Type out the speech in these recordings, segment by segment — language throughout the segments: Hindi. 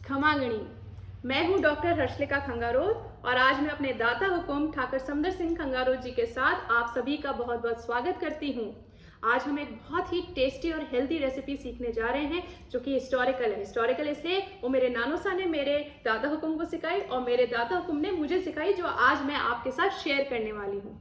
खमागणी। मैं हूं डॉक्टर हर्षलिका खंगारोत और आज मैं अपने दाता हुकुम ठाकुर समदर सिंह खंगारोत जी के साथ आप सभी का बहुत बहुत स्वागत करती हूं। आज हम एक बहुत ही टेस्टी और हेल्दी रेसिपी सीखने जा रहे हैं जो कि हिस्टोरिकल है। हिस्टोरिकल इसलिए वो मेरे नानोसा ने मेरे दादा हुकुम को सिखाई और मेरे दादा हुकुम ने मुझे सिखाई, जो आज मैं आपके साथ शेयर करने वाली हूँ।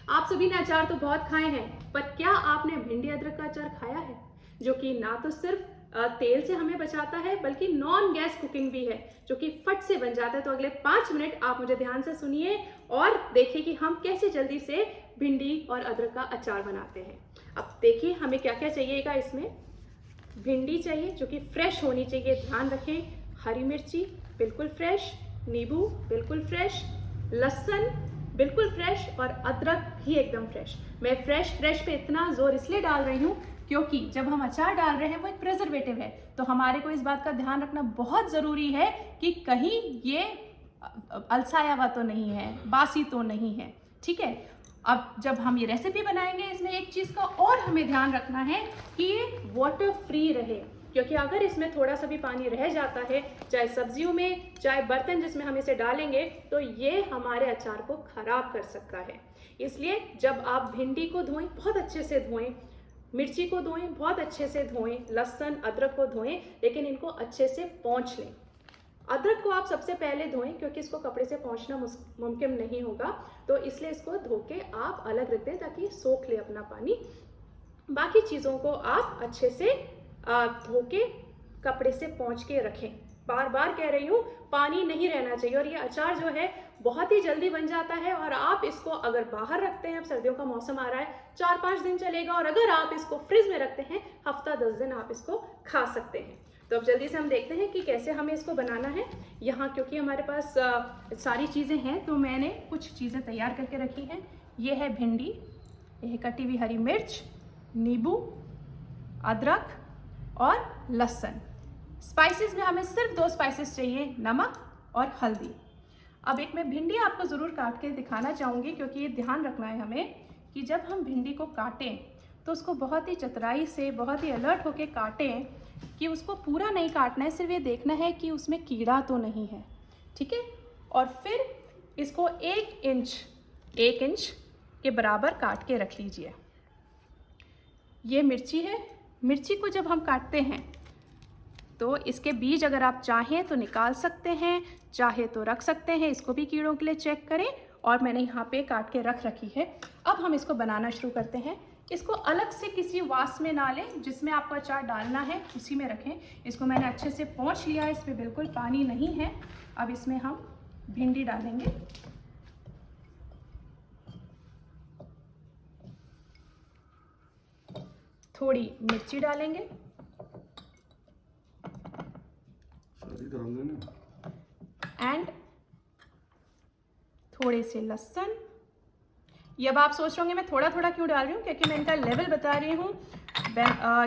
आप सभी ने अचार तो बहुत खाए हैं, पर क्या आपने भिंडी अदरक का अचार खाया है, जो कि ना तो सिर्फ तेल से हमें बचाता है बल्कि नॉन गैस कुकिंग भी है, जो कि फट से बन जाता है। तो अगले 5 मिनट आप मुझे ध्यान से सुनिए और देखिए कि हम कैसे जल्दी से भिंडी और अदरक का अचार बनाते हैं। अब देखिए हमें क्या क्या चाहिएगा। इसमें भिंडी चाहिए जो कि फ्रेश होनी चाहिए, ध्यान रखें। हरी मिर्ची बिल्कुल फ्रेश, नींबू बिल्कुल फ्रेश, लहसुन बिल्कुल फ्रेश और अदरक भी एकदम फ्रेश। मैं फ्रेश पे इतना जोर इसलिए डाल रही हूँ क्योंकि जब हम अचार डाल रहे हैं वो एक प्रिजर्वेटिव है, तो हमारे को इस बात का ध्यान रखना बहुत ज़रूरी है कि कहीं ये अलसाया हुआ तो नहीं है, बासी तो नहीं है। ठीक है, अब जब हम ये रेसिपी बनाएंगे इसमें एक चीज़ का और हमें ध्यान रखना है कि ये वाटर फ्री रहे, क्योंकि अगर इसमें थोड़ा सा भी पानी रह जाता है, चाहे सब्जियों में चाहे बर्तन जिसमें हम इसे डालेंगे, तो ये हमारे अचार को खराब कर सकता है। इसलिए जब आप भिंडी को धोएं, बहुत अच्छे से धोएं, मिर्ची को धोएं, बहुत अच्छे से धोएं, लहसुन अदरक को धोएं, लेकिन इनको अच्छे से पोंछ लें। अदरक को आप सबसे पहले धोएं क्योंकि इसको कपड़े से पोंछना मुमकिन नहीं होगा, तो इसलिए इसको धो के आप अलग रख दें ताकि सोख ले अपना पानी। बाकी चीज़ों को आप अच्छे से धो के कपड़े से पोंछ के रखें। बार बार कह रही हूँ, पानी नहीं रहना चाहिए। और ये अचार जो है बहुत ही जल्दी बन जाता है और आप इसको अगर बाहर रखते हैं, अब सर्दियों का मौसम आ रहा है, 4-5 दिन चलेगा, और अगर आप इसको फ्रिज में रखते हैं हफ्ता 10 दिन आप इसको खा सकते हैं। तो अब जल्दी से हम देखते हैं कि कैसे हमें इसको बनाना है। यहाँ क्योंकि हमारे पास सारी चीज़ें हैं तो मैंने कुछ चीज़ें तैयार करके रखी हैं। ये है भिंडी, ये है कटी हुई हरी मिर्च, नींबू, अदरक और लहसुन। स्पाइसेस में हमें सिर्फ 2 स्पाइसेस चाहिए, नमक और हल्दी। अब एक मैं भिंडी आपको ज़रूर काट के दिखाना चाहूँगी, क्योंकि ये ध्यान रखना है हमें कि जब हम भिंडी को काटें तो उसको बहुत ही चतुराई से, बहुत ही अलर्ट होके काटें कि उसको पूरा नहीं काटना है, सिर्फ ये देखना है कि उसमें कीड़ा तो नहीं है। ठीक है, और फिर इसको 1 इंच के बराबर काट के रख लीजिए। ये मिर्ची है, मिर्ची को जब हम काटते हैं तो इसके बीज अगर आप चाहें तो निकाल सकते हैं, चाहे तो रख सकते हैं। इसको भी कीड़ों के लिए चेक करें, और मैंने यहाँ पे काट के रख रखी है। अब हम इसको बनाना शुरू करते हैं। इसको अलग से किसी वास में ना लें, जिसमें आपको अचार डालना है उसी में रखें। इसको मैंने अच्छे से पोंछ लिया है, इसमें बिल्कुल पानी नहीं है। अब इसमें हम भिंडी डालेंगे, थोड़ी मिर्ची डालेंगे, एंड थोड़े से लहसुन। ये अब आप सोच रहे होंगे मैं थोड़ा थोड़ा क्यों डाल रही हूँ, क्योंकि मैं इनका लेवल बता रही हूँ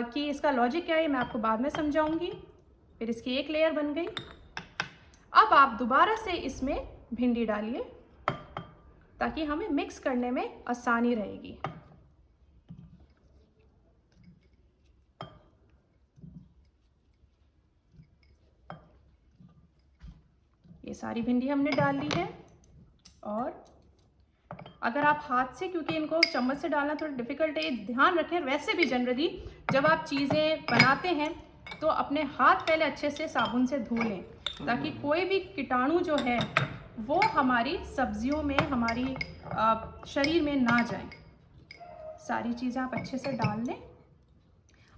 कि इसका लॉजिक क्या है, मैं आपको बाद में समझाऊंगी। फिर इसकी एक लेयर बन गई। अब आप दोबारा से इसमें भिंडी डालिए ताकि हमें मिक्स करने में आसानी रहेगी। ये सारी भिंडी हमने डाल ली है। और अगर आप हाथ से, क्योंकि इनको चम्मच से डालना थोड़ा डिफिकल्ट है, ध्यान रखें। वैसे भी जनरली जब आप चीज़ें बनाते हैं तो अपने हाथ पहले अच्छे से साबुन से धो लें, ताकि कोई भी कीटाणु जो है वो हमारी सब्जियों में, हमारी शरीर में ना जाए। सारी चीज़ें आप अच्छे से डाल लें।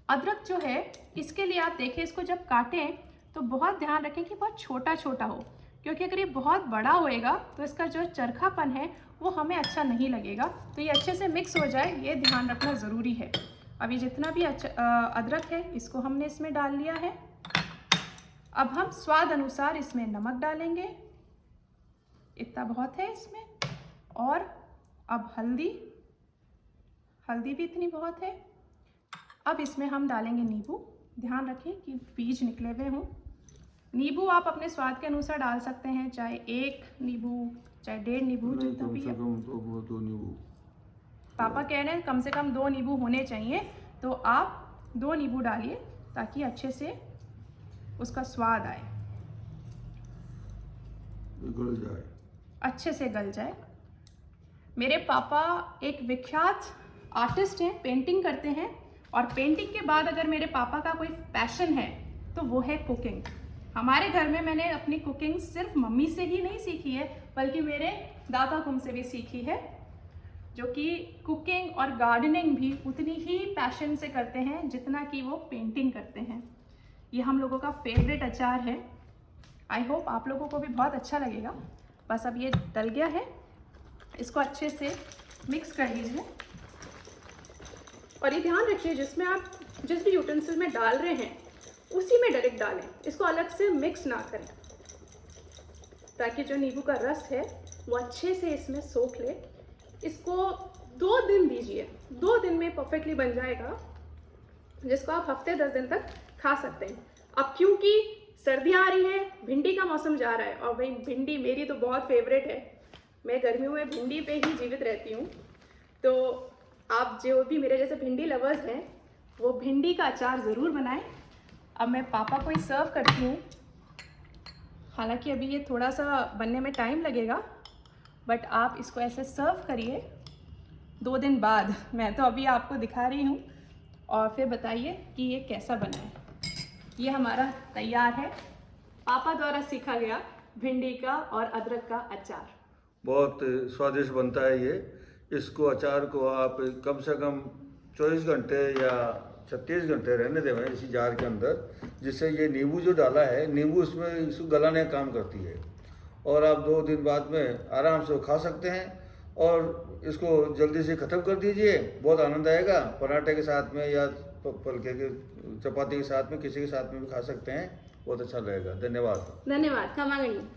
अदरक जो है इसके लिए आप देखें, इसको जब काटें तो बहुत ध्यान रखें कि बहुत छोटा छोटा हो, क्योंकि अगर ये बहुत बड़ा होएगा तो इसका जो चरखापन है वो हमें अच्छा नहीं लगेगा। तो ये अच्छे से मिक्स हो जाए, ये ध्यान रखना ज़रूरी है। अभी जितना भी अदरक है इसको हमने इसमें डाल लिया है। अब हम स्वाद अनुसार इसमें नमक डालेंगे, इतना बहुत है इसमें। और अब हल्दी भी इतनी बहुत है। अब इसमें हम डालेंगे नींबू। ध्यान रखें कि बीज निकले हुए हों। नींबू आप अपने स्वाद के अनुसार डाल सकते हैं, चाहे 1 नींबू चाहे 1.5 नींबू, जितना भी। दो नींबू पापा कह रहे हैं कम से कम 2 नींबू होने चाहिए, तो आप 2 नींबू डालिए ताकि अच्छे से उसका स्वाद आए। गल जाए, अच्छे से गल जाए। मेरे पापा एक विख्यात आर्टिस्ट हैं, पेंटिंग करते हैं, और पेंटिंग के बाद अगर मेरे पापा का कोई पैशन है तो वो है कुकिंग। हमारे घर में मैंने अपनी कुकिंग सिर्फ मम्मी से ही नहीं सीखी है, बल्कि मेरे दादा कुम से भी सीखी है, जो कि कुकिंग और गार्डनिंग भी उतनी ही पैशन से करते हैं जितना कि वो पेंटिंग करते हैं। ये हम लोगों का फेवरेट अचार है। आई होप आप लोगों को भी बहुत अच्छा लगेगा। बस अब ये डल गया है, इसको अच्छे से मिक्स कर लीजिए। और ये ध्यान रखिए, जिसमें आप जिस भी यूटेंसिल में डाल रहे हैं उसी में डायरेक्ट डालें, इसको अलग से मिक्स ना करें, ताकि जो नींबू का रस है वो अच्छे से इसमें सोख ले। इसको 2 दिन दीजिए, 2 दिन में परफेक्टली बन जाएगा, जिसको आप हफ्ते 10 दिन तक खा सकते हैं। अब क्योंकि सर्दियाँ आ रही हैं, भिंडी का मौसम जा रहा है, और भाई भिंडी मेरी तो बहुत फेवरेट है, मैं गर्मियों में भिंडी पे ही जीवित रहती हूँ। तो आप जो भी मेरे जैसे भिंडी लवर्स हैं वो भिंडी का अचार ज़रूर बनाएं। अब मैं पापा को ही सर्व करती हूँ। हालांकि अभी ये थोड़ा सा बनने में टाइम लगेगा, बट आप इसको ऐसे सर्व करिए 2 दिन बाद। मैं तो अभी आपको दिखा रही हूँ, और फिर बताइए कि ये कैसा बना है। ये हमारा तैयार है, पापा द्वारा सीखा गया भिंडी का और अदरक का अचार। बहुत स्वादिष्ट बनता है ये। इसको अचार को आप कम से कम 24 घंटे या 36 घंटे रहने दें इसी जार के अंदर, जिससे ये नींबू जो डाला है, नींबू इसमें इसको गलाने का काम करती है, और आप 2 दिन बाद में आराम से खा सकते हैं। और इसको जल्दी से ख़त्म कर दीजिए, बहुत आनंद आएगा। पराठे के साथ में या फुलके के चपाती के साथ में, किसी के साथ में भी खा सकते हैं, बहुत अच्छा लगेगा। धन्यवाद। धन्यवाद। खमागणी।